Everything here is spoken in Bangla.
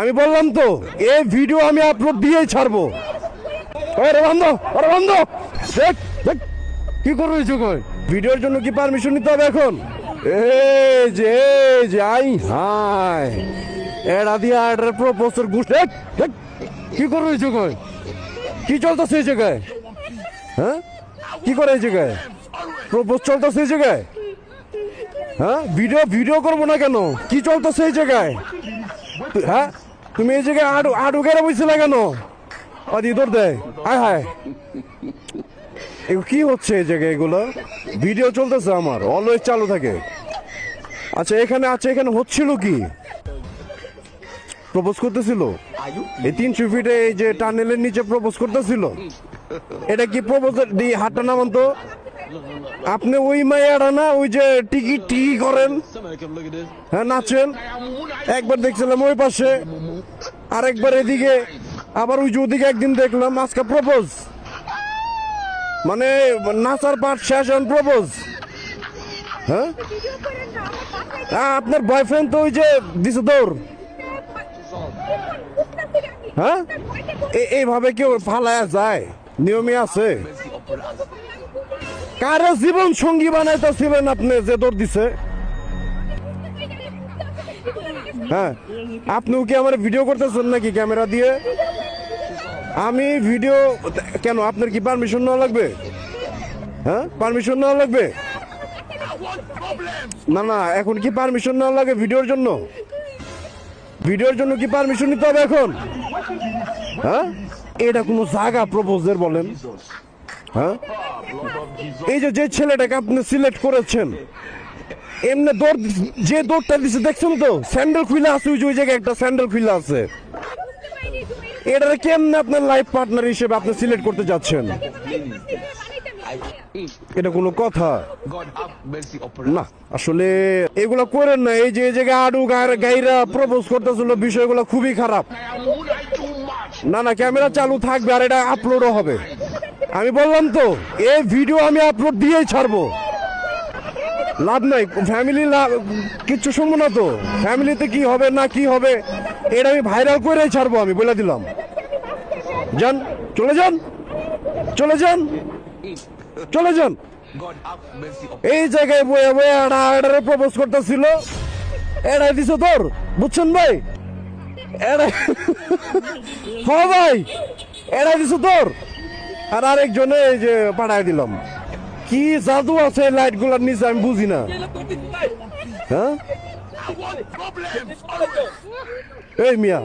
আমি বললাম তো এই ভিডিও আমি আপলোড দিয়েই ছাড়বো। দেখ দেখ কি করবো কই ভিডিওর জন্য কি পারমিশন নিতে হবে এখন? এই যে আই হাই এরা দিয়ে আর্ডার প্রপোজাল গুছ দেখ দেখ কি করবো কই কি চলতেছে এই জায়গায়? হ্যাঁ কি করে এই জায়গায় প্রপোজ চলতেছে এই জায়গায়? হ্যাঁ ভিডিও করবো না কেন? কি চলতেছে এই জায়গায়? হ্যাঁ তুমি এই জায়গায় আডু গেড়ে বইছিলে কেন? তোর দেয় আয় হায় কি হচ্ছে এই জায়গায়? এগুলো ভিডিও চলতেছে আমার, অলওয়েজ চালু থাকে। আচ্ছা এখানে হচ্ছিল কি? প্রপোজ করতেছিল এই 300 ফিটে এই যে টানেলের নিচে প্রপোজ করতেছিল। এটা কি প্রপোজ দিয়ে হাতটা নামান তো। আপনি ওই মাইয়াটা না ওই যে টিকি করেন, হ্যাঁ নাচেন। একবার দেখছিলাম ওই পাশে, আরেকবার এদিকে, আবার ওই যে ওদিকে একদিন দেখলাম। আজকে প্রপোজ মানে নাচার পাঠ শেষ হন প্রপোজ। হ্যাঁ আপনার বয়ফ্রেন্ড তো ওই যে দিছে দৌড়। হ্যাঁ এইভাবে কেউ ফালায়া যায়? নিয়মে আছে। কারো জীবন সঙ্গী বানাইতেছিলেন আপনি যে দৌড় দিছে? হ্যাঁ আপনিও কি আমার ভিডিও করতেছেন নাকি ক্যামেরা দিয়ে? আমি ভিডিও কেন? আপনার কি পারমিশন নেওয়া লাগবে? হ্যাঁ পারমিশন নেওয়া লাগবে? না এখন কি পারমিশন নেওয়া লাগে ভিডিওর জন্য? ভিডিওর জন্য কি পারমিশন নিতে হবে এখন? হ্যাঁ এটা কোনো জায়গা প্রপোজের বলেন? হ্যাঁ এই যে ছেলেটাকে আপনি সিলেক্ট করেছেন, এমনি দৌড় যে দৌড়টা দিচ্ছে দেখছেন তো, স্যান্ডেল খুলে আছে ওই জায়গায় একটা স্যান্ডেল খুলে আছে। এটা কেমনে আপনার লাইফ পার্টনার হিসেবে আপনি সিলেক্ট করতে যাচ্ছেন? এটা কোনো কথা না। আসলে এগুলা করেন না। এই যে এই জায়গায় আডু গাইরা প্রপোজ করতেছিল, বিষয়গুলো খুবই খারাপ। না ক্যামেরা চালু থাকবে আর এটা আপলোডও হবে। আমি বললাম তো এই ভিডিও আমি আপলোড দিয়েই ছাড়বো। লাভ নাই, ফ্যামিলি কিচ্ছু শুনবো না তো। ফ্যামিলিতে কি হবে না কি হবে এটা আমি ভাইরাল করেই ছাড়বো। আমি বলে দিলাম, যান চলে যান চলে যান চলে যান। এই জায়গায় বয়ে বয়ে আড়াআড়ারে প্রপোজ করতেছিল, এড়াই দিছো তোর, বুঝছেন ভাই? হ্যাঁ ভাই এড়াই দিছো তোর। আর আরেকজনে এই যে পাঠায় দিলাম। কি জাদু আছে লাইট গুলার নিচে আমি বুঝি না। হ্যাঁ এই মিয়া